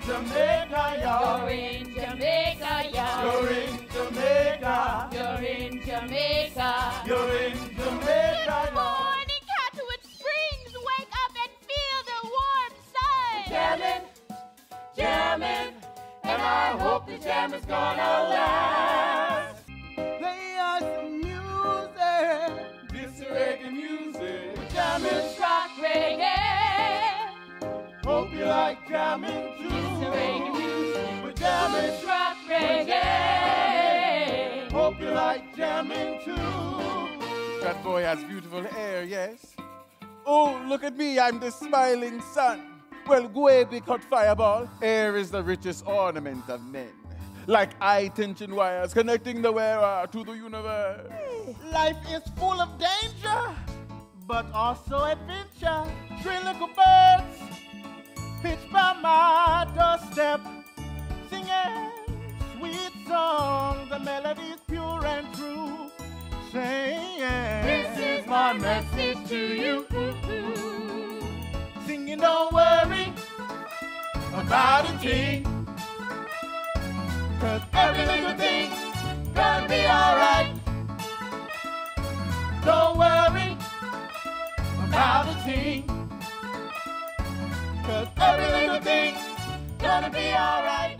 Jamaica, y'all. You're in Jamaica, y'all. You're in Jamaica. You're in Jamaica. You're in Jamaica, y'all. Morning, Catwood Springs, wake up and feel the warm sun. Jamming, jamming, and I hope the jam is gonna last. Play us some music. This reggae music. Jamming, rock reggae. Hope you like jamming too. It's reggae music. We're jamming, Rock reggae. hope you like jamming too. That boy has beautiful hair, yes? Oh, look at me, I'm the smiling sun. Well, go away, big hot fireball. Hair is the richest ornament of men. Like high-tension wires connecting the wearer to the universe. Life is full of danger, but also adventure. Three little birds pitch by my doorstep, singing sweet songs. The melody's pure and true, saying, This is my message to you. singing, don't worry About a thing, 'cause every little thing gonna be alright. don't worry, About a thing, 'cause every little thing gonna be alright.